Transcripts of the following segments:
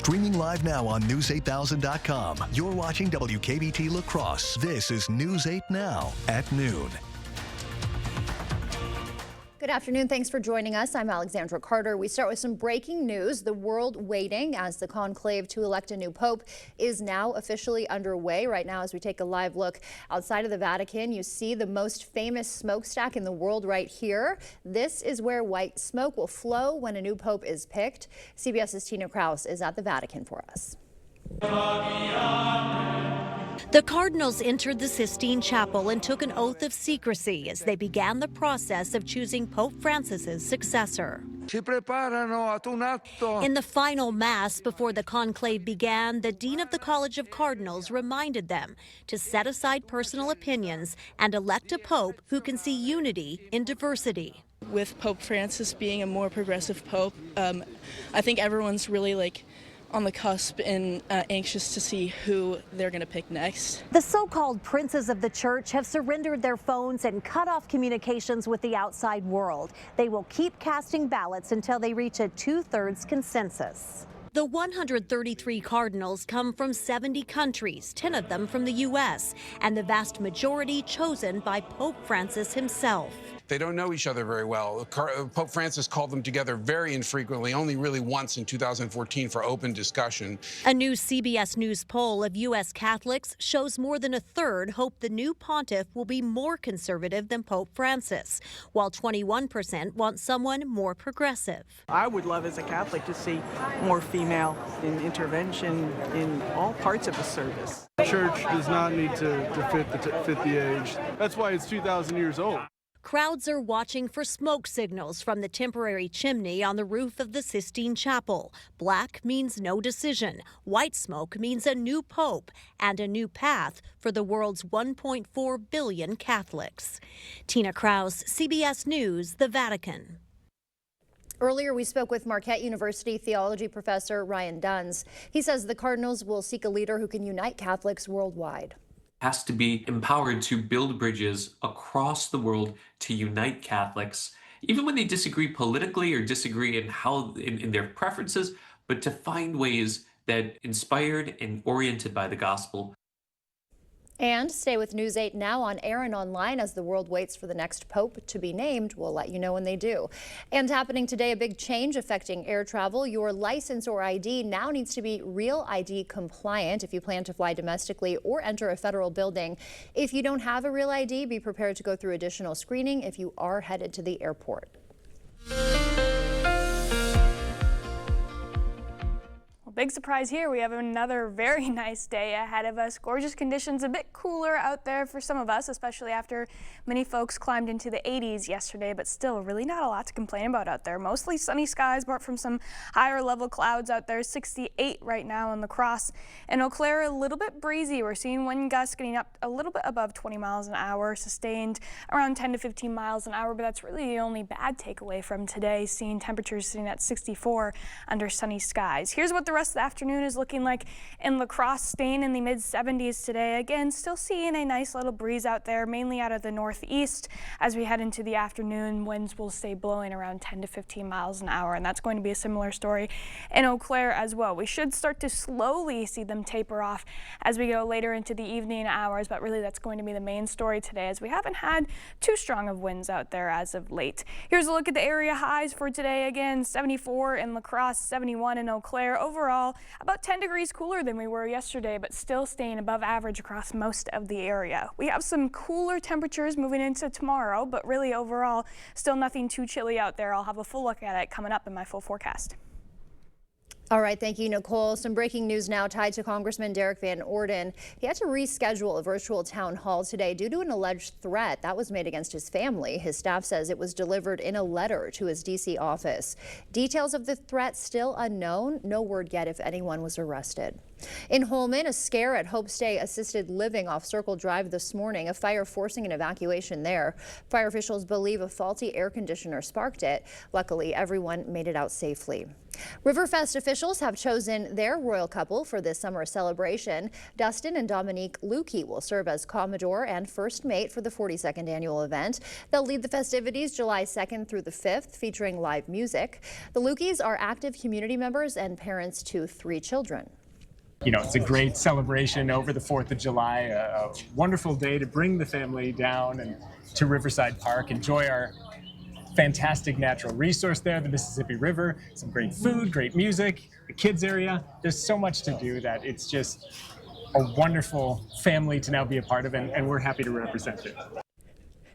Streaming live now on News8000.com. You're watching WKBT La Crosse. This is News 8 Now at noon. Good afternoon. Thanks for joining us. I'm Alexandra Carter. We start with some breaking news. The world waiting as the conclave to elect a new pope is now officially underway. Right now, as we take a live look outside of the Vatican, you see the most famous smokestack in the world right here. This is where white smoke will flow when a new pope is picked. CBS's Tina Kraus is at the Vatican for us. The cardinals entered the Sistine Chapel and took an oath of secrecy as they began the process of choosing Pope Francis's successor. In the final mass before the conclave began, the dean of the College of Cardinals reminded them to set aside personal opinions and elect a pope who can see unity in diversity. With Pope Francis being a more progressive pope, I think everyone's really on the cusp and anxious to see who they're going to pick next. The so-called princes of the church have surrendered their phones and cut off communications with the outside world. They will keep casting ballots until they reach a 2/3 consensus. The 133 cardinals come from 70 countries, 10 of them from the U.S., and the vast majority chosen by Pope Francis himself. They don't know each other very well. Pope Francis called them together very infrequently, only really once in 2014 for open discussion. A new CBS News poll of U.S. Catholics shows more than a third hope the new pontiff will be more conservative than Pope Francis, while 21% want someone more progressive. I would love as a Catholic to see more female in intervention in all parts of the service. The church does not need to fit the age. That's why it's 2,000 years old. Crowds are watching for smoke signals from the temporary chimney on the roof of the Sistine Chapel. Black means no decision. White smoke means a new pope and a new path for the world's 1.4 billion Catholics. Tina Kraus, CBS News, the Vatican. Earlier, we spoke with Marquette University theology professor Ryan Duns. He says the Cardinals will seek a leader who can unite Catholics worldwide. Has to be empowered to build bridges across the world to unite Catholics, even when they disagree politically or disagree in their preferences, but to find ways that inspired and oriented by the gospel. And stay with News 8 Now on air and online as the world waits for the next pope to be named. We'll let you know when they do. And happening today, a big change affecting air travel. Your license or ID now needs to be Real ID compliant if you plan to fly domestically or enter a federal building. If you don't have a Real ID, be prepared to go through additional screening if you are headed to the airport. Big surprise here. We have another very nice day ahead of us. Gorgeous conditions, a bit cooler out there for some of us, especially after many folks climbed into the 80s yesterday, but still really not a lot to complain about out there. Mostly sunny skies, apart from some higher level clouds out there. 68 right now in La Crosse. In Eau Claire, a little bit breezy. We're seeing wind gusts getting up a little bit above 20 miles an hour, sustained around 10 to 15 miles an hour, but that's really the only bad takeaway from today, seeing temperatures sitting at 64 under sunny skies. Here's what the rest of the afternoon is looking like in La Crosse, staying in the mid-70s today. Again, still seeing a nice little breeze out there, mainly out of the northeast. As we head into the afternoon, winds will stay blowing around 10 to 15 miles an hour, and that's going to be a similar story in Eau Claire as well. We should start to slowly see them taper off as we go later into the evening hours, but really that's going to be the main story today, as we haven't had too strong of winds out there as of late. Here's a look at the area highs for today. Again, 74 in La Crosse, 71 in Eau Claire. Overall, about 10 degrees cooler than we were yesterday, but still staying above average across most of the area. We have some cooler temperatures moving into tomorrow, but really overall, still nothing too chilly out there. I'll have a full look at it coming up in my full forecast. All right, thank you, Nicole. Some breaking news now tied to Congressman Derek Van Orden. He had to reschedule a virtual town hall today due to an alleged threat that was made against his family. His staff says it was delivered in a letter to his D.C. office. Details of the threat still unknown. No word yet if anyone was arrested. In Holman, a scare at Hope Stay Assisted Living off Circle Drive this morning, a fire forcing an evacuation there. Fire officials believe a faulty air conditioner sparked it. Luckily, everyone made it out safely. Riverfest officials have chosen their royal couple for this summer celebration. Dustin and Dominique Lukey will serve as Commodore and First Mate for the 42nd annual event. They'll lead the festivities July 2nd through the 5th, featuring live music. The Lukeys are active community members and parents to 3 children. You know, it's a great celebration over the 4th of July, a wonderful day to bring the family down and to Riverside Park, enjoy our fantastic natural resource there, the Mississippi River, some great food, great music, the kids area. There's so much to do that it's just a wonderful family to now be a part of, and we're happy to represent it.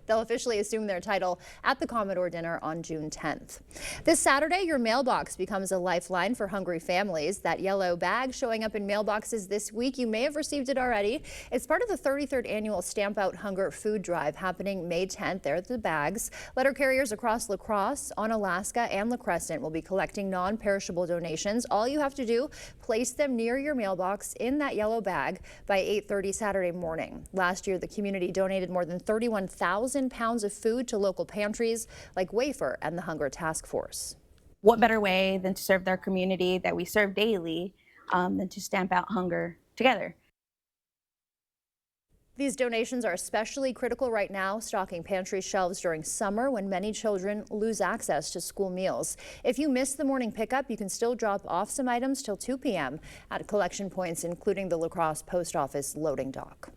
They'll officially assume their title at the Commodore dinner on June 10th. This Saturday, your mailbox becomes a lifeline for hungry families. That yellow bag showing up in mailboxes this week, you may have received it already. It's part of the 33rd annual Stamp Out Hunger Food Drive happening May 10th. There are the bags. Letter carriers across La Crosse, Onalaska, and La Crescent will be collecting non-perishable donations. All you have to do, place them near your mailbox in that yellow bag by 8:30 Saturday morning. Last year, the community donated more than 31,000 pounds of food to local pantries like Wafer and the Hunger Task Force. What better way than to serve their community that we serve daily than to stamp out hunger together? These donations are especially critical right now, stocking pantry shelves during summer when many children lose access to school meals. If you miss the morning pickup, you can still drop off some items till 2 p.m. at collection points, including the La Crosse Post Office loading dock.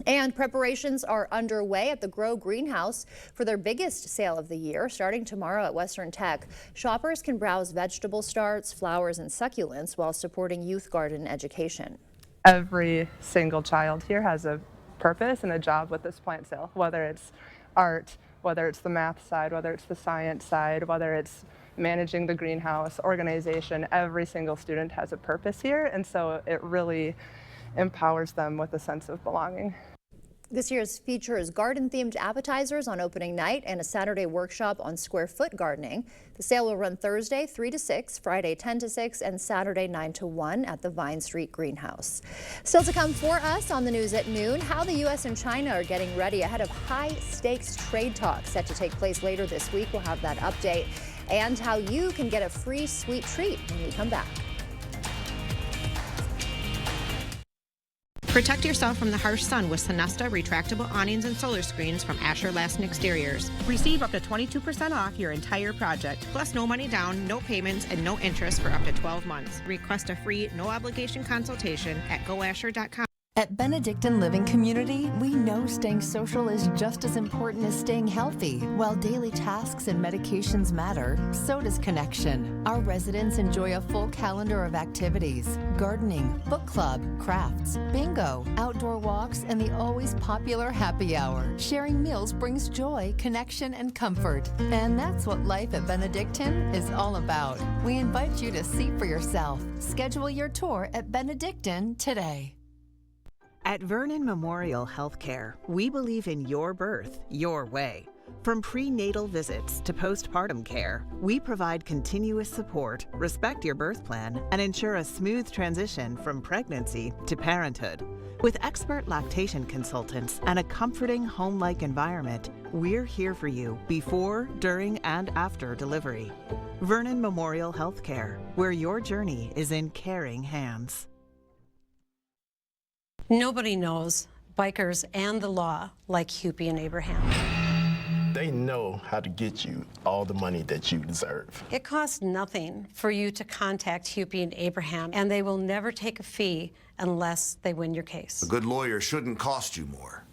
And preparations are underway at the Grow Greenhouse for their biggest sale of the year. Starting tomorrow at Western Tech, shoppers can browse vegetable starts, flowers, and succulents while supporting youth garden education. Every single child here has a purpose and a job with this plant sale, whether it's art, whether it's the math side, whether it's the science side, whether it's managing the greenhouse, organization. Every single student has a purpose here, and so it really empowers them with a sense of belonging. This year's features garden-themed appetizers on opening night and a Saturday workshop on square foot gardening. The sale will run Thursday 3 to 6, Friday 10 to 6, and Saturday 9 to 1 at the Vine Street Greenhouse. Still to come for us on the news at noon, how the U.S. and China are getting ready ahead of high-stakes trade talks set to take place later this week. We'll have that update, and how you can get a free sweet treat when we come back. Protect yourself from the harsh sun with Sonesta retractable awnings and solar screens from Asher Lassen Exteriors. Receive up to 22% off your entire project, plus no money down, no payments, and no interest for up to 12 months. Request a free, no-obligation consultation at goasher.com. At Benedictine Living Community, we know staying social is just as important as staying healthy. While daily tasks and medications matter, so does connection. Our residents enjoy a full calendar of activities: gardening, book club, crafts, bingo, outdoor walks, and the always popular happy hour. Sharing meals brings joy, connection, and comfort. And that's what life at Benedictine is all about. We invite you to see for yourself. Schedule your tour at Benedictine today. At Vernon Memorial Healthcare, we believe in your birth, your way. From prenatal visits to postpartum care, we provide continuous support, respect your birth plan, and ensure a smooth transition from pregnancy to parenthood. With expert lactation consultants and a comforting home-like environment, we're here for you before, during, and after delivery. Vernon Memorial Healthcare, where your journey is in caring hands. Nobody knows bikers and the law like Hupy and Abraham. They know how to get you all the money that you deserve. It costs nothing for you to contact Hupy and Abraham, and they will never take a fee unless they win your case. A good lawyer shouldn't cost you more.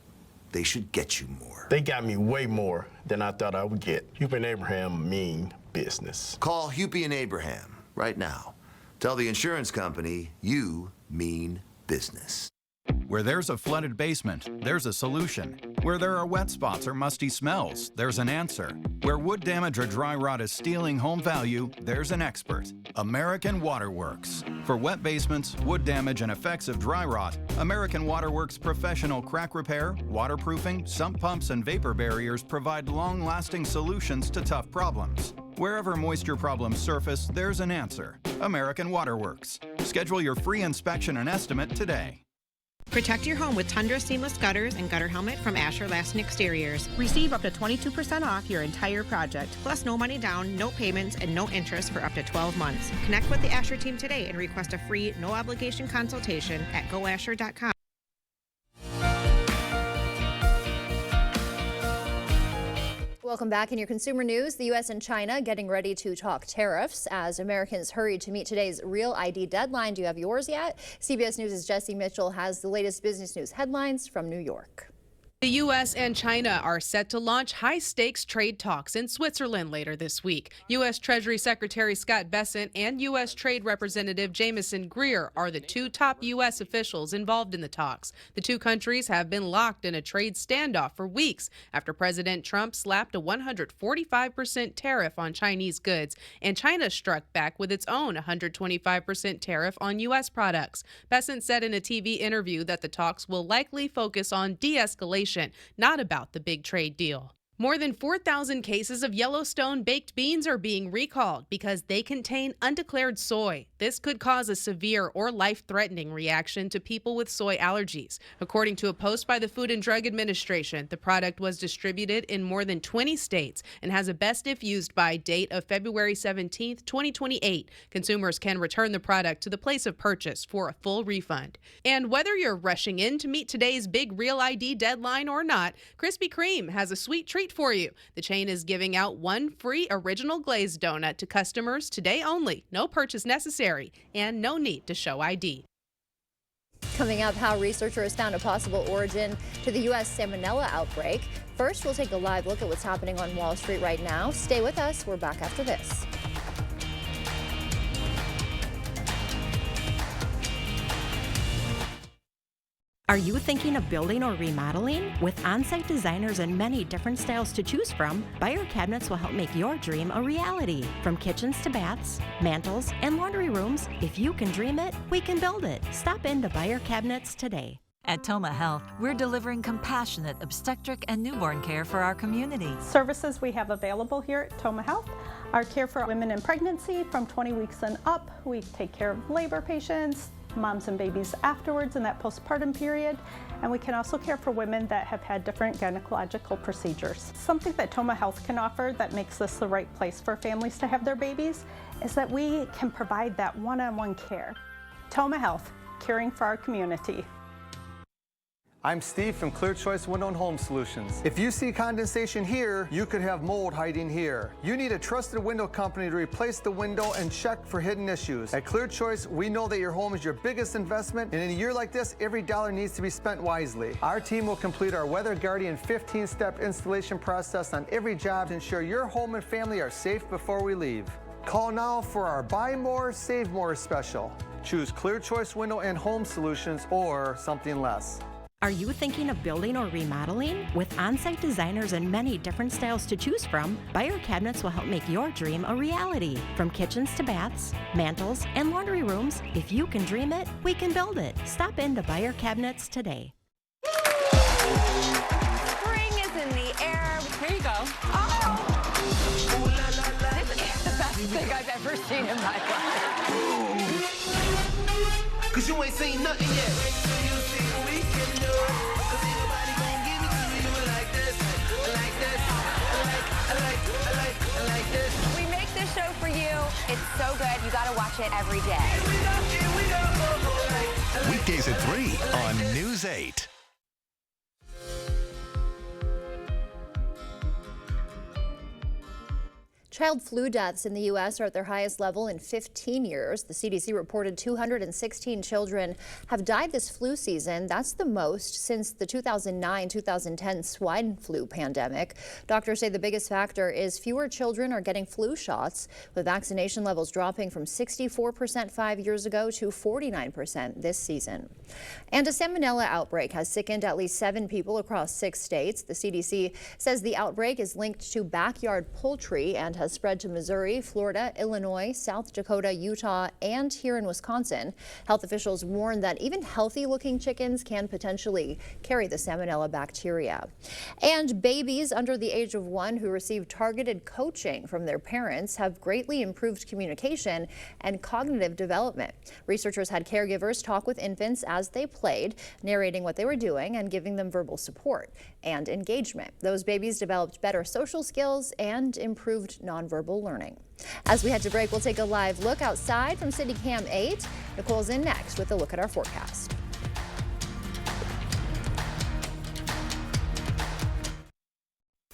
They should get you more. They got me way more than I thought I would get. Hupy and Abraham mean business. Call Hupy and Abraham right now. Tell the insurance company you mean business. Where there's a flooded basement, there's a solution. Where there are wet spots or musty smells, there's an answer. Where wood damage or dry rot is stealing home value, there's an expert. American Waterworks. For wet basements, wood damage, and effects of dry rot, American Waterworks professional crack repair, waterproofing, sump pumps, and vapor barriers provide long-lasting solutions to tough problems. Wherever moisture problems surface, there's an answer. American Waterworks. Schedule your free inspection and estimate today. Protect your home with Tundra seamless gutters and gutter helmet from Asher Laston Exteriors. Receive up to 22% off your entire project, plus no money down, no payments, and no interest for up to 12 months. Connect with the Asher team today and request a free, no-obligation consultation at goasher.com. Welcome back. In your consumer news, the U.S. and China getting ready to talk tariffs as Americans hurry to meet today's Real ID deadline. Do you have yours yet? CBS News' Jesse Mitchell has the latest business news headlines from New York. The U.S. and China are set to launch high-stakes trade talks in Switzerland later this week. U.S. Treasury Secretary Scott Bessent and U.S. Trade Representative Jamieson Greer are the two top U.S. officials involved in the talks. The two countries have been locked in a trade standoff for weeks after President Trump slapped a 145% tariff on Chinese goods, and China struck back with its own 125% tariff on U.S. products. Bessent said in a TV interview that the talks will likely focus on de-escalation, not about the big trade deal. More than 4,000 cases of Yellowstone baked beans are being recalled because they contain undeclared soy. This could cause a severe or life-threatening reaction to people with soy allergies. According to a post by the Food and Drug Administration, the product was distributed in more than 20 states and has a best if used by date of February 17, 2028. Consumers can return the product to the place of purchase for a full refund. And whether you're rushing in to meet today's big Real ID deadline or not, Krispy Kreme has a sweet treat for you. The chain is giving out one free original glazed donut to customers today only. No purchase necessary and no need to show ID. Coming up, how researchers found a possible origin to the U.S. Salmonella outbreak. First, we'll take a live look at what's happening on Wall Street right now. Stay with us. We're back after this. Are you thinking of building or remodeling? With on-site designers and many different styles to choose from, Buyer Cabinets will help make your dream a reality. From kitchens to baths, mantles, and laundry rooms, if you can dream it, we can build it. Stop into Buyer Cabinets today. At Toma Health, we're delivering compassionate obstetric and newborn care for our community. Services we have available here at Toma Health are care for women in pregnancy from 20 weeks and up. We take care of labor patients, moms and babies afterwards in that postpartum period, and we can also care for women that have had different gynecological procedures. Something that Toma Health can offer that makes this the right place for families to have their babies is that we can provide that one-on-one care. Toma Health, caring for our community. I'm Steve from Clear Choice Window and Home Solutions. If you see condensation here, you could have mold hiding here. You need a trusted window company to replace the window and check for hidden issues. At Clear Choice, we know that your home is your biggest investment, and in a year like this, every dollar needs to be spent wisely. Our team will complete our Weather Guardian 15-step installation process on every job to ensure your home and family are safe before we leave. Call now for our Buy More, Save More special. Choose Clear Choice Window and Home Solutions or something less. Are you thinking of building or remodeling? With on-site designers and many different styles to choose from, Buyer Cabinets will help make your dream a reality. From kitchens to baths, mantles, and laundry rooms, if you can dream it, we can build it. Stop into Buyer Cabinets today. Spring is in the air. Here you go. Oh! This is the best thing I've ever seen in my life. 'Cause you ain't seen nothing yet. We make this show for you. It's so good. You gotta watch it every day. Weekdays at 3 on News 8. Child flu deaths in the U.S. are at their highest level in 15 years. The CDC reported 216 children have died this flu season. That's the most since the 2009-2010 swine flu pandemic. Doctors say the biggest factor is fewer children are getting flu shots, with vaccination levels dropping from 64% 5 years ago to 49% this season. And a salmonella outbreak has sickened at least 7 people across 6 states. The CDC says the outbreak is linked to backyard poultry and has spread to Missouri, Florida, Illinois, South Dakota, Utah, and here in Wisconsin. Health officials warn that even healthy-looking chickens can potentially carry the salmonella bacteria. And babies under the age of 1 who receive targeted coaching from their parents have greatly improved communication and cognitive development. Researchers had caregivers talk with infants as they played, narrating what they were doing and giving them verbal support and engagement. Those babies developed better social skills and improved nonverbal learning. As we head to break, we'll take a live look outside from City Cam 8. Nicole's in next with a look at our forecast.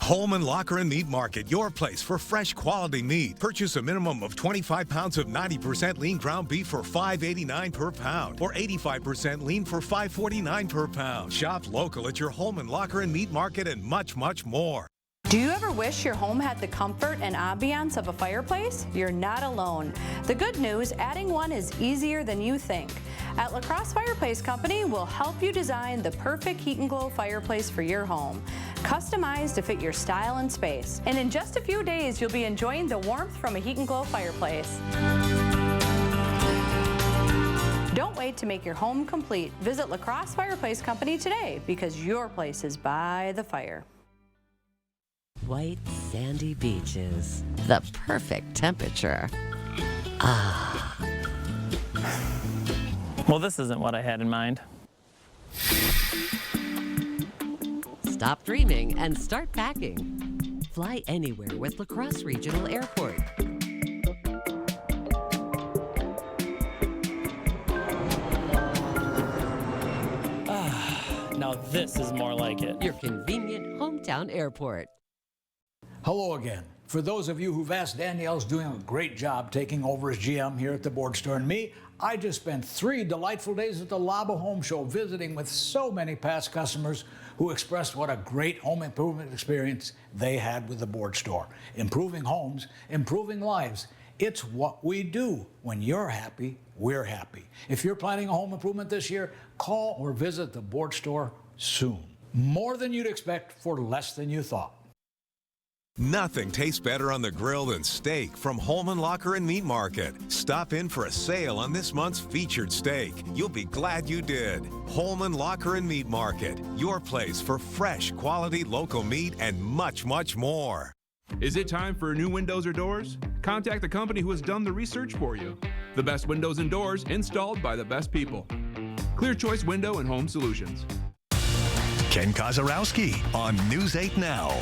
Holman Locker and Meat Market, your place for fresh quality meat. Purchase a minimum of 25 pounds of 90% lean ground beef for $5.89 per pound or 85% lean for $5.49 per pound. Shop local at your Holman Locker and Meat Market and much, much more. Do you ever wish your home had the comfort and ambiance of a fireplace? You're not alone. The good news, adding one is easier than you think. At LaCrosse Fireplace Company, we'll help you design the perfect heat and glow fireplace for your home, customized to fit your style and space. And in just a few days, you'll be enjoying the warmth from a heat and glow fireplace. Don't wait to make your home complete. Visit LaCrosse Fireplace Company today because your place is by the fire. White sandy beaches, the perfect temperature. Ah. Well, this isn't what I had in mind. Stop dreaming and start packing. Fly anywhere with LaCrosse Regional Airport. Now this is more like it. Your convenient hometown airport. Hello again. For those of you who've asked, Danielle's doing a great job taking over as GM here at the board store, and me, I just spent 3 delightful days at the Laba Home Show visiting with so many past customers who expressed what a great home improvement experience they had with the board store. Improving homes, improving lives. It's what we do. When you're happy, we're happy. If you're planning a home improvement this year, call or visit the board store soon. More than you'd expect for less than you thought. Nothing tastes better on the grill than steak from Holman Locker and Meat Market. Stop in for a sale on this month's featured steak. You'll be glad you did. Holman Locker and Meat Market, your place for fresh, quality local meat and much, much more. Is it time for new windows or doors? Contact the company who has done the research for you. The best windows and doors installed by the best people. Clear Choice Window and Home Solutions. Ken Kozarowski on News 8 Now.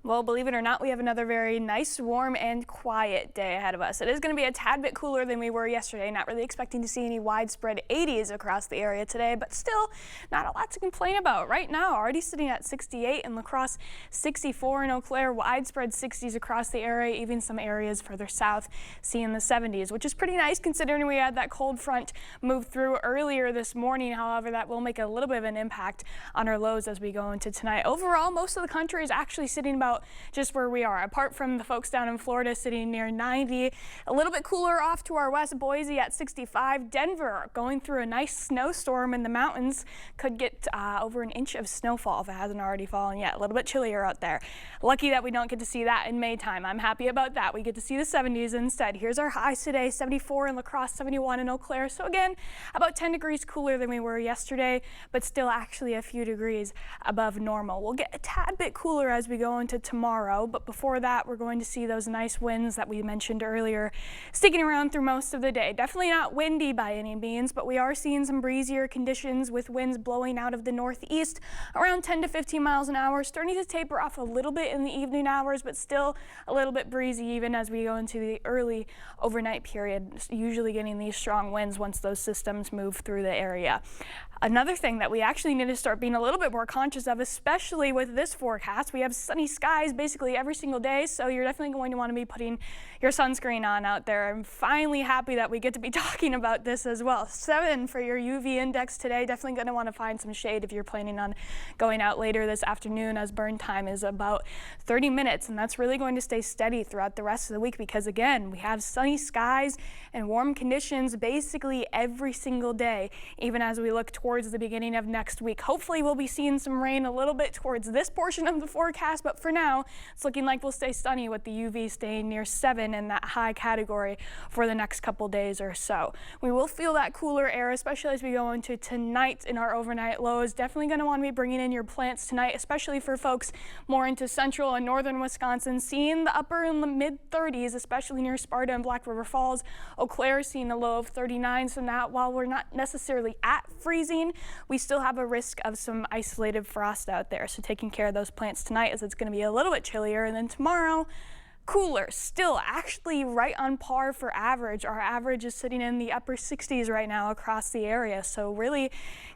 Well, believe it or not, we have another very nice, warm, and quiet day ahead of us. It is going to be a tad bit cooler than we were yesterday. Not really expecting to see any widespread 80s across the area today, but still not a lot to complain about. Right now, already sitting at 68 in La Crosse, 64 in Eau Claire, widespread 60s across the area, even some areas further south seeing the 70s, which is pretty nice considering we had that cold front move through earlier this morning. However, that will make a little bit of an impact on our lows as we go into tonight. Overall, most of the country is actually sitting about just where we are, apart from the folks down in Florida sitting near 90. A little bit cooler off to our west, Boise at 65. Denver going through a nice snowstorm in the mountains. Could get over an inch of snowfall if it hasn't already fallen yet. A little bit chillier out there. Lucky that we don't get to see that in May time. I'm happy about that. We get to see the 70s instead. Here's our highs today, 74 in La Crosse, 71 in Eau Claire. So again, about 10 degrees cooler than we were yesterday, but still actually a few degrees above normal. We'll get a tad bit cooler as we go into tomorrow. But before that, we're going to see those nice winds that we mentioned earlier sticking around through most of the day. Definitely not windy by any means, but we are seeing some breezier conditions with winds blowing out of the northeast around 10 to 15 miles an hour, starting to taper off a little bit in the evening hours, but still a little bit breezy even as we go into the early overnight period, usually getting these strong winds once those systems move through the area. Another thing that we actually need to start being a little bit more conscious of, especially with this forecast, we have sunny skies basically every single day, so you're definitely going to want to be putting your sunscreen on out there. I'm finally happy that we get to be talking about this as well. 7 for your UV index today. Definitely going to want to find some shade if you're planning on going out later this afternoon, as burn time is about 30 minutes, and that's really going to stay steady throughout the rest of the week because, again, we have sunny skies and warm conditions basically every single day, even as we look towards the beginning of next week. Hopefully we'll be seeing some rain a little bit towards this portion of the forecast, but for now it's looking like we'll stay sunny with the UV staying near 7 in that high category for the next couple days or so. We will feel that cooler air, especially as we go into tonight in our overnight lows. Definitely going to want to be bringing in your plants tonight, especially for folks more into central and northern Wisconsin, seeing the upper and the mid 30s, especially near Sparta and Black River Falls. Eau Claire seeing a low of 39, so that while we're not necessarily at freezing, we still have a risk of some isolated frost out there. So taking care of those plants tonight, as it's going to be a little bit chillier, and then tomorrow, cooler, still actually right on par for average. Our average is sitting in the upper 60s right now across the area, so really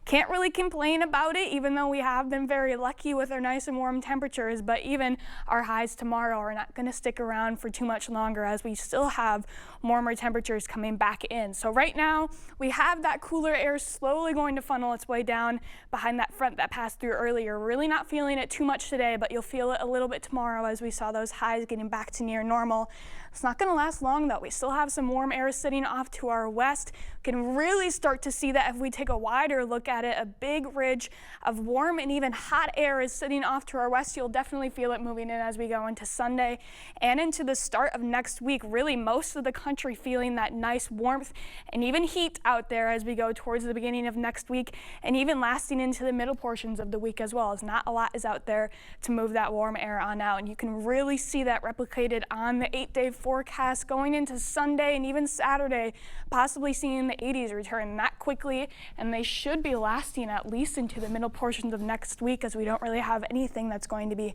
can't really complain about it, even though we have been very lucky with our nice and warm temperatures. But even our highs tomorrow are not going to stick around for too much longer, as we still have warmer temperatures coming back in. So right now we have that cooler air slowly going to funnel its way down behind that front that passed through earlier. Really not feeling it too much today, but you'll feel it a little bit tomorrow as we saw those highs getting back to near normal. It's not going to last long though. We still have some warm air sitting off to our west. We can really start to see that if we take a wider look at it. A big ridge of warm and even hot air is sitting off to our west. You'll definitely feel it moving in as we go into Sunday and into the start of next week. Really most of the country feeling that nice warmth and even heat out there as we go towards the beginning of next week, and even lasting into the middle portions of the week as well, as not a lot is out there to move that warm air on out. And you can really see that replicated on the 8-day forecast going into Sunday and even Saturday, possibly seeing the 80s return that quickly, and they should be lasting at least into the middle portions of next week, as we don't really have anything that's going to be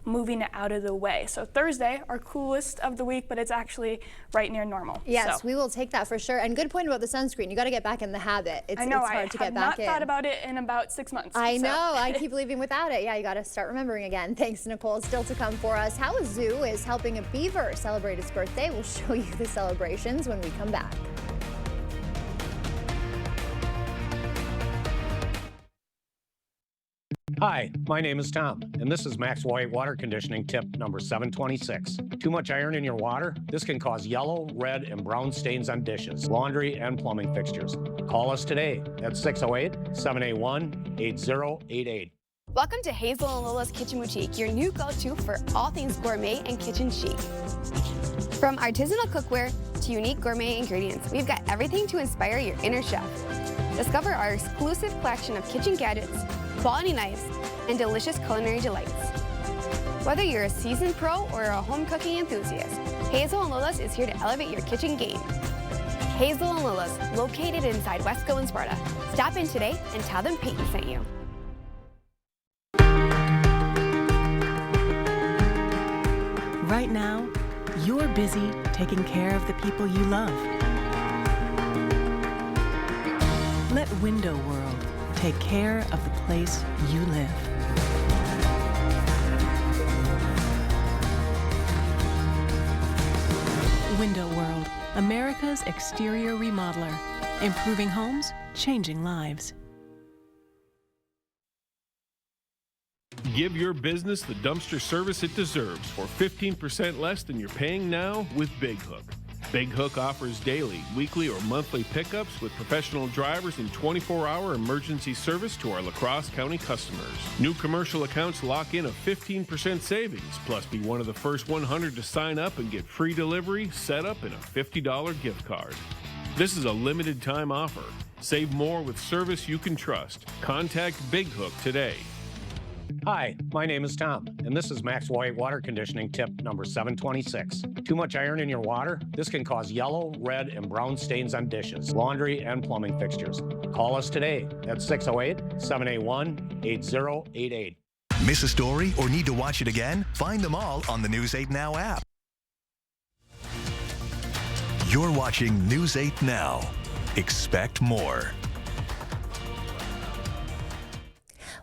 moving out of the way. So Thursday, our coolest of the week, but it's actually right near normal. Yes, so we will take that for sure. And good point about the sunscreen. You got to get back in the habit. It's, I know, it's hard to get back in. I have not thought about it in about 6 months. I know. I keep leaving without it. Yeah, you got to start remembering again. Thanks, Nicole. Still to come for us, how a zoo is helping a beaver celebrate its birthday. We'll show you the celebrations when we come back. Hi, my name is Tom, and this is Max White water conditioning tip number 726. Too much iron in your water? This can cause yellow, red, and brown stains on dishes, laundry, and plumbing fixtures. Call us today at 608-781-8088. Welcome to Hazel and Lola's Kitchen Boutique, your new go-to for all things gourmet and kitchen chic. From artisanal cookware to unique gourmet ingredients, we've got everything to inspire your inner chef. Discover our exclusive collection of kitchen gadgets, quality knives, and delicious culinary delights. Whether you're a seasoned pro or a home cooking enthusiast, Hazel and Lola's is here to elevate your kitchen game. Hazel and Lola's, located inside Wesco and Sparta. Stop in today and tell them Peyton sent you. Right now, you're busy taking care of the people you love. Let Window World take care of the place you live. Window World, America's exterior remodeler. Improving homes, changing lives. Give your business the dumpster service it deserves for 15% less than you're paying now with Big Hook. Big Hook offers daily, weekly, or monthly pickups with professional drivers and 24-hour emergency service to our La Crosse County customers. New commercial accounts lock in a 15% savings, plus be one of the first 100 to sign up and get free delivery, setup, and a $50 gift card. This is a limited time offer. Save more with service you can trust. Contact Big Hook today. Hi, my name is Tom, and this is Max White Water Conditioning tip number 726. Too much iron in your water? This can cause yellow, red, and brown stains on dishes, laundry, and plumbing fixtures. Call us today at 608-781-8088. Miss a story or need to watch it again? Find them all on the News 8 Now app. You're watching News 8 Now. Expect more.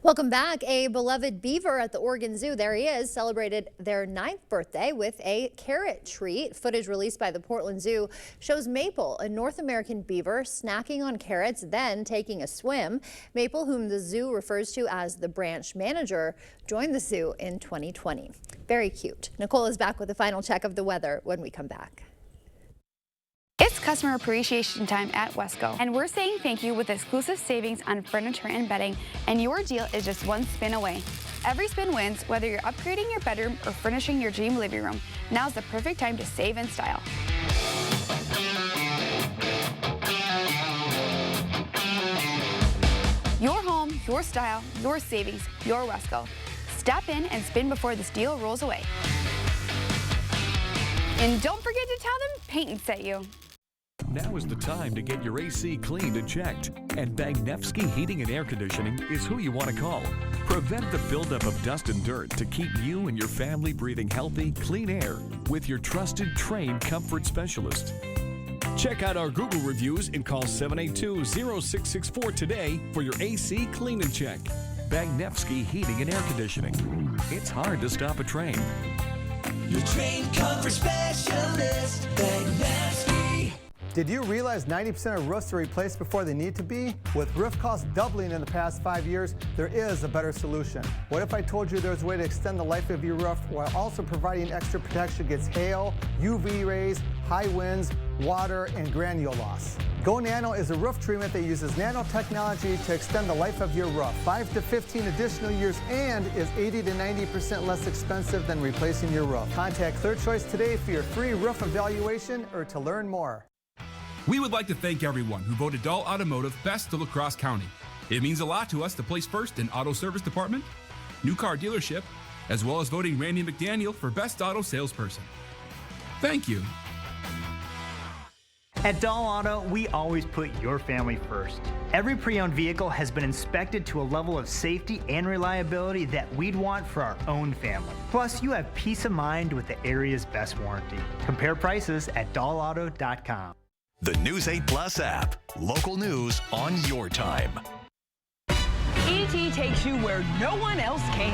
Welcome back. A beloved beaver at the Oregon Zoo, there he is, celebrated their 9th birthday with a carrot treat. Footage released by the Portland Zoo shows Maple, a North American beaver, snacking on carrots, then taking a swim. Maple, whom the zoo refers to as the branch manager, joined the zoo in 2020. Very cute. Nicole is back with the final check of the weather when we come back. It's customer appreciation time at Wesco, and we're saying thank you with exclusive savings on furniture and bedding, and your deal is just one spin away. Every spin wins, whether you're upgrading your bedroom or furnishing your dream living room. Now's the perfect time to save in style. Your home, your style, your savings, your Wesco. Stop in and spin before this deal rolls away. And don't forget to tell them Peyton sent you. Now is the time to get your AC cleaned and checked. And Bagnevsky Heating and Air Conditioning is who you want to call. Prevent the buildup of dust and dirt to keep you and your family breathing healthy, clean air with your trusted, trained comfort specialist. Check out our Google reviews and call 782-0664 today for your AC clean and check. Bagnevsky Heating and Air Conditioning. It's hard to stop a train. Your trained comfort specialist, Bagnevsky. Did you realize 90% of roofs are replaced before they need to be? With roof costs doubling in the past 5 years, there is a better solution. What if I told you there's a way to extend the life of your roof while also providing extra protection against hail, UV rays, high winds, water, and granule loss? Go Nano is a roof treatment that uses nanotechnology to extend the life of your roof 5 to 15 additional years and is 80 to 90% less expensive than replacing your roof. Contact Clear Choice today for your free roof evaluation or to learn more. We would like to thank everyone who voted Dahl Automotive Best of La Crosse County. It means a lot to us to place first in auto service department, new car dealership, as well as voting Randy McDaniel for Best Auto Salesperson. Thank you. At Dahl Auto, we always put your family first. Every pre-owned vehicle has been inspected to a level of safety and reliability that we'd want for our own family. Plus, you have peace of mind with the area's best warranty. Compare prices at dahlauto.com. The News 8 Plus app. Local news on your time. ET takes you where no one else can.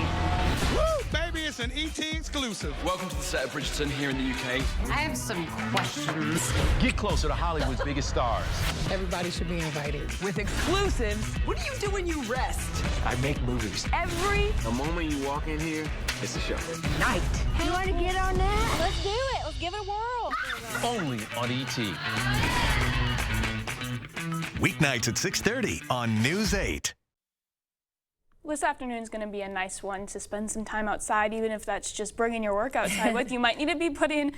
Woo, baby, it's an ET exclusive. Welcome to the set of Bridgerton here in the UK. I have some questions. Get closer to Hollywood's biggest stars. Everybody should be invited. With exclusives, what do you do when you rest? I make movies. The moment you walk in here, it's a show. Night. You want to get on that? Let's do it. Let's give it a whirl. Only on ET. Weeknights at 6:30 on News 8. This afternoon is going to be a nice one to spend some time outside, even if that's just bringing your work outside with you. Might need to be putting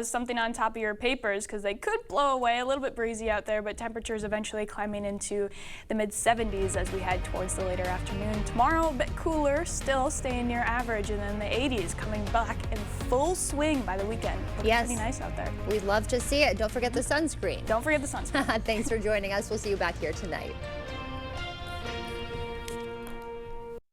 something on top of your papers because they could blow away. A little bit breezy out there, but temperatures eventually climbing into the mid-70s as we head towards the later afternoon. Tomorrow, a bit cooler, still staying near average, and then the 80s coming back in full swing by the weekend. Looking pretty nice out there. We'd love to see it. Don't forget the sunscreen. Don't forget the sunscreen. Thanks for joining us. We'll see you back here tonight.